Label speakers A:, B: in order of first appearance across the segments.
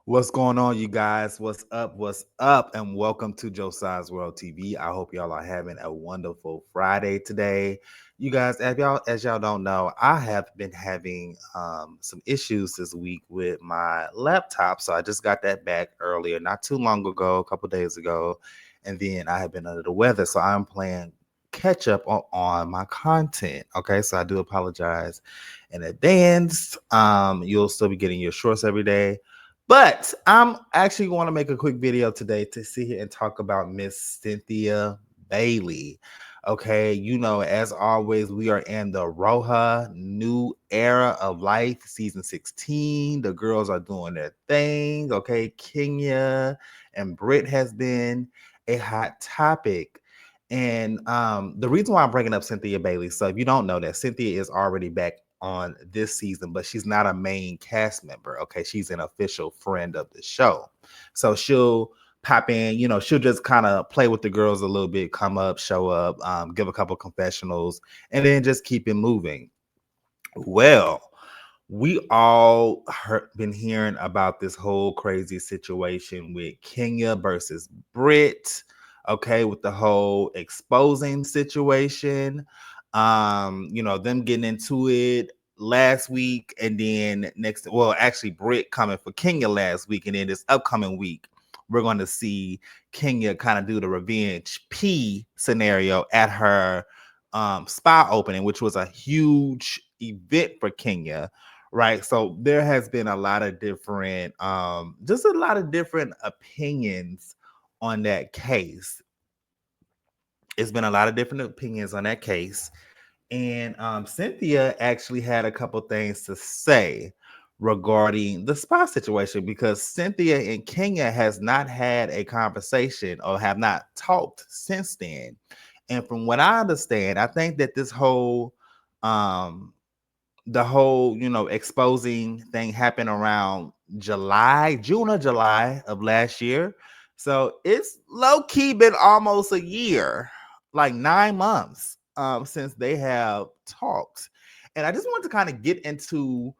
A: What's going on, you guys? What's up? What's up? And welcome to Josiah's World TV. I hope y'all are having a wonderful Friday today. You guys, as y'all don't know, I have been having some issues this week with my laptop. So I just got that back earlier, not too long ago, a couple days ago, and then I have been under the weather. So I'm playing catch up on my content. Okay, so I do apologize in advance. You'll still be getting your shorts every day. But I'm actually going to make a quick video today to sit here and talk about Miss Cynthia Bailey. Okay, as always, we are in the Roja new era of life, season 16. The girls are doing their thing. Okay, Kenya and Britt has been a hot topic. And the reason why I'm bringing up Cynthia Bailey, so if you don't know that, Cynthia is already back on this season, but she's not a main cast member. Okay, she's an official friend of the show. So she'll pop in, she'll just kind of play with the girls a little bit, come up, show up, give a couple confessionals, and then just keep it moving. Well, we all been hearing about this whole crazy situation with Kenya versus Brit, okay, with the whole exposing situation. Them getting into it last week, and then actually Brit coming for Kenya last week, and then this upcoming week, we're going to see Kenya kind of do the revenge P scenario at her spa opening, which was a huge event for Kenya, right? So there has been a lot of different just a lot of different opinions on that case. It's been a lot of different opinions on that case, and Cynthia actually had a couple things to say regarding the spa situation, because Cynthia and Kenya has not had a conversation or have not talked since then. And from what I understand, I think that this whole the whole, exposing thing happened around June or July of last year. So it's low key been almost a year, like 9 months, since they have talked. And I just wanted to kind of get into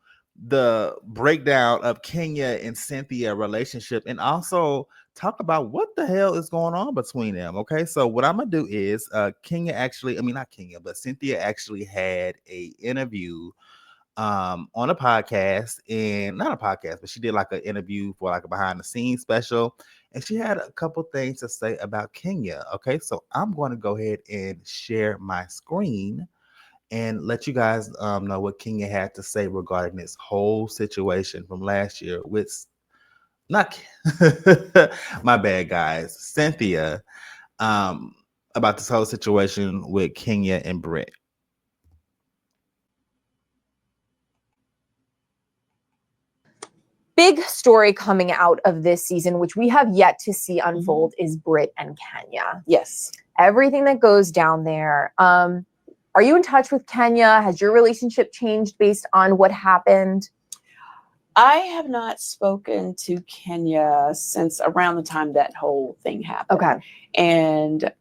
A: the breakdown of Kenya and Cynthia relationship, and also talk about what the hell is going on between them. Okay, so what I'm gonna do is Kenya actually, I mean not Kenya, but Cynthia actually had a interview on a podcast, and not a podcast, but she did like an interview for like a behind the scenes special, and she had a couple things to say about Kenya. Okay, so I'm going to go ahead and share my screen and let you guys know what Kenya had to say regarding this whole situation from last year with not my bad guys, Cynthia, um about this whole situation with Kenya and Britt.
B: Big story coming out of this season, which we have yet to see unfold, is Britt and Kenya.
C: Yes.
B: Everything that goes down there. Are you in touch with Kenya? Has your relationship changed based on what happened?
C: I have not spoken to Kenya since around the time that whole thing happened.
B: Okay.
C: And,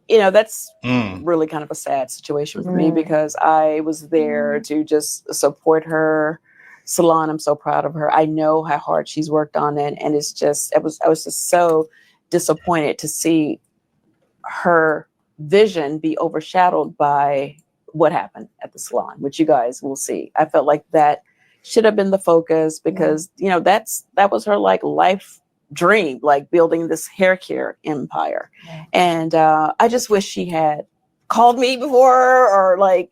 C: that's really kind of a sad situation for me, because I was there to just support her salon. I'm so proud of her. I know how hard she's worked on it. And I was just so disappointed to see her vision be overshadowed by what happened at the salon, which you guys will see. I felt like that should have been the focus, because that was her like life dream, like building this hair care empire. And I just wish she had called me before, or I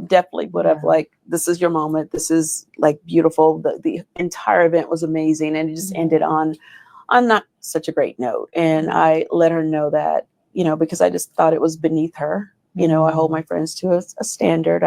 C: definitely would have this is your moment, this is like beautiful. The entire event was amazing, and it just ended on not such a great note. And I let her know that, because I just thought it was beneath her. I hold my friends to a standard.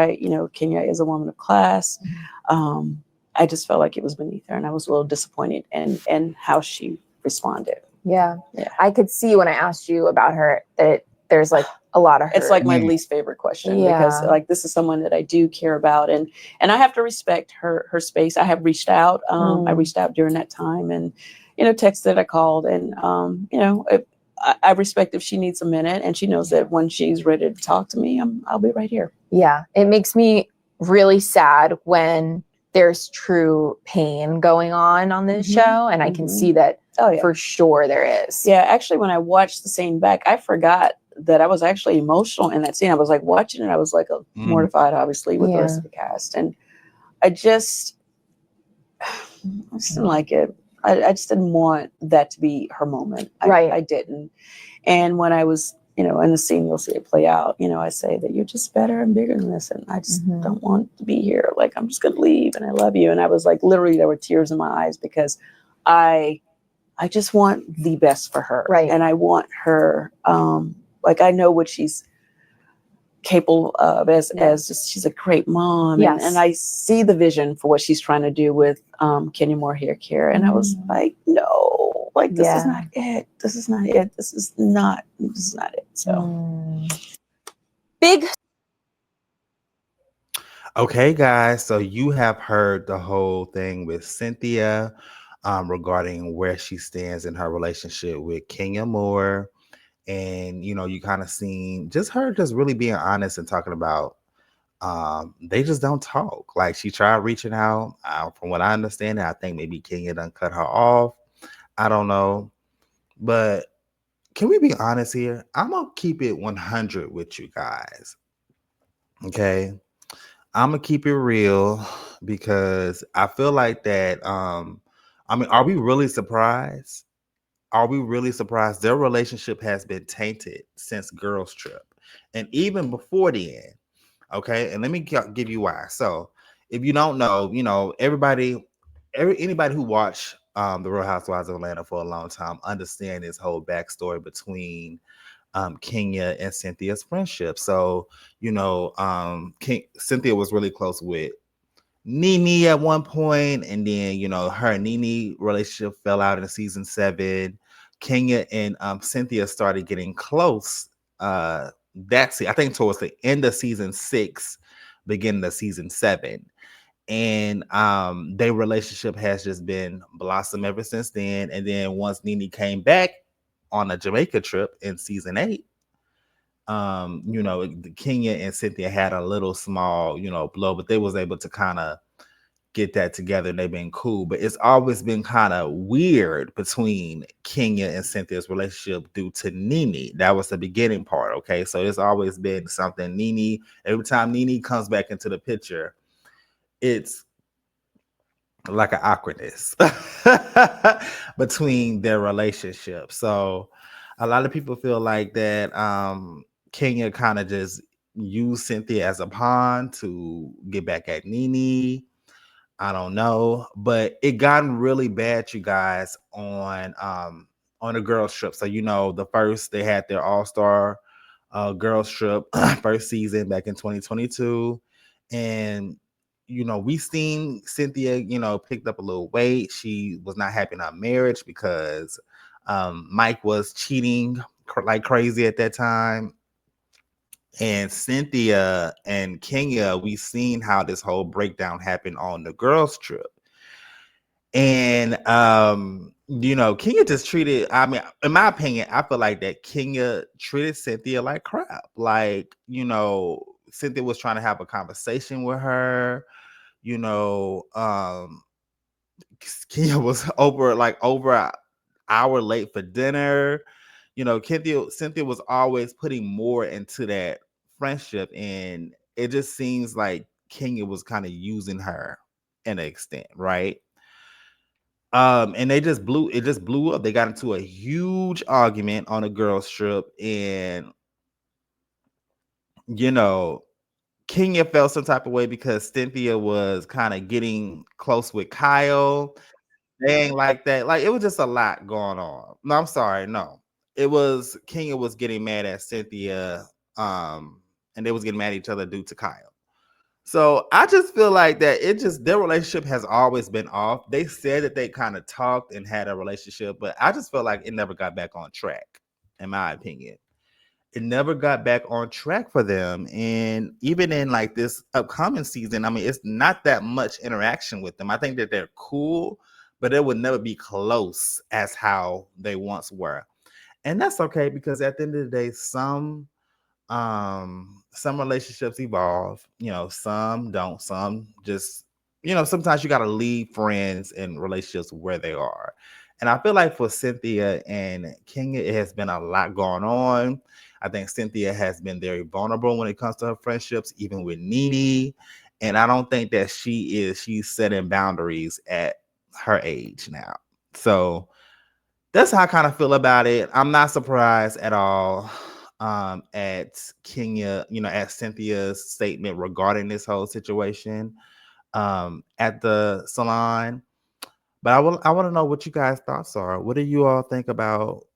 C: Kenya is a woman of class. I just felt like it was beneath her, and I was a little disappointed in how she responded.
B: Yeah. I could see when I asked you about her that there's like a lot of hurt.
C: It's like my least favorite question, because like this is someone that I do care about, and I have to respect her space. I have reached out. I reached out during that time, and texted, I called, and I respect if she needs a minute, and she knows that when she's ready to talk to me, I'll be right here.
B: Yeah. It makes me really sad when there's true pain going on this show, and I can see that for sure there is.
C: Yeah, actually, when I watched the scene back, I forgot that I was actually emotional in that scene. I was like watching it, I was like mortified, obviously, with the rest of the cast, and I just didn't like it. I just didn't want that to be her moment. I didn't. And when I was, in the scene, you'll see it play out. I say that you're just better and bigger than this, and I just don't want to be here. Like, I'm just gonna leave, and I love you. And I was like, literally, there were tears in my eyes because I just want the best for her, and I want her. Like, I know what she's capable of as just, she's a great mom, and I see the vision for what she's trying to do with Kenya Moore hair care, and I was like, no, like, this is not it. This is not it. This is not it. So
B: big.
A: Okay, guys, so you have heard the whole thing with Cynthia regarding where she stands in her relationship with Kenya Moore. And, you kind of seen just her just really being honest and talking about they just don't talk. Like, she tried reaching out. From what I understand, I think maybe Kenya done cut her off. I don't know. But can we be honest here? I'm going to keep it 100 with you guys. Okay. I'm gonna keep it real because I feel like that. Are we really surprised? Are we really surprised? Their relationship has been tainted since Girls Trip, and even before the end. Okay, and let me give you why. So, if you don't know, anybody who watched the Real Housewives of Atlanta for a long time understand this whole backstory between Kenya and Cynthia's friendship. So, Cynthia was really close with Nene at one point, and then her and Nene relationship fell out in season 7. Kenya and Cynthia started getting close. I think towards the end of season 6, beginning of season 7. And their relationship has just been blossom ever since then. And then once Nene came back on a Jamaica trip in season 8, Kenya and Cynthia had a little small, blow, but they was able to kind of get that together and they've been cool. But it's always been kind of weird between Kenya and Cynthia's relationship due to Nene. That was the beginning part. Okay. So it's always been something. Nene, every time Nene comes back into the picture, it's like an awkwardness between their relationship. So a lot of people feel like that Kenya kind of just used Cynthia as a pawn to get back at Nene. I don't know, but it gotten really bad, you guys, on the girls trip. So the first they had their all-star girls trip first season back in 2022, and we seen Cynthia picked up a little weight. She was not happy in her marriage because Mike was cheating like crazy at that time. And Cynthia and Kenya, we seen how this whole breakdown happened on the girls trip. And Kenya just treated, in my opinion, I feel like that Kenya treated Cynthia like crap. Like, Cynthia was trying to have a conversation with her. you know, um, Kenya was over an hour late for dinner. Cynthia was always putting more into that friendship, and it just seems like Kenya was kind of using her in an extent, right? And it just blew up. They got into a huge argument on a girls trip, and you know, Kenya felt some type of way because Cynthia was kind of getting close with Kyle. They ain't like that. Like, it was just a lot going on. No, I'm sorry. No, it was Kenya was getting mad at Cynthia, and they was getting mad at each other due to Kyle. So I just feel like that their relationship has always been off. They said that they kind of talked and had a relationship, but I just felt like it never got back on track, in my opinion. It never got back on track for them. And even in like this upcoming season, I mean, it's not that much interaction with them. I think that they're cool, but it would never be close as how they once were. And that's okay, because at the end of the day, some relationships evolve, some don't, some just sometimes you got to leave friends and relationships where they are. And I feel like for Cynthia and Kenya, it has been a lot going on. I think Cynthia has been very vulnerable when it comes to her friendships, even with Nene. And I don't think that she's setting boundaries at her age now. So that's how I kind of feel about it. I'm not surprised at all at Kenya, at Cynthia's statement regarding this whole situation at the salon. But I want to know what you guys' thoughts are. What do you all think about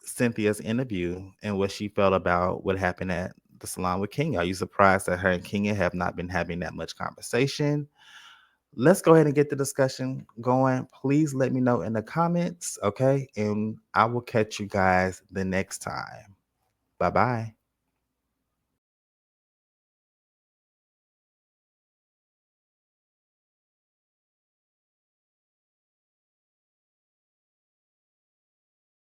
A: Cynthia's interview and what she felt about what happened at the salon with Kenya? Are you surprised that her and Kenya have not been having that much conversation? Let's go ahead and get the discussion going. Please let me know in the comments, okay? And I will catch you guys the next time. Bye bye.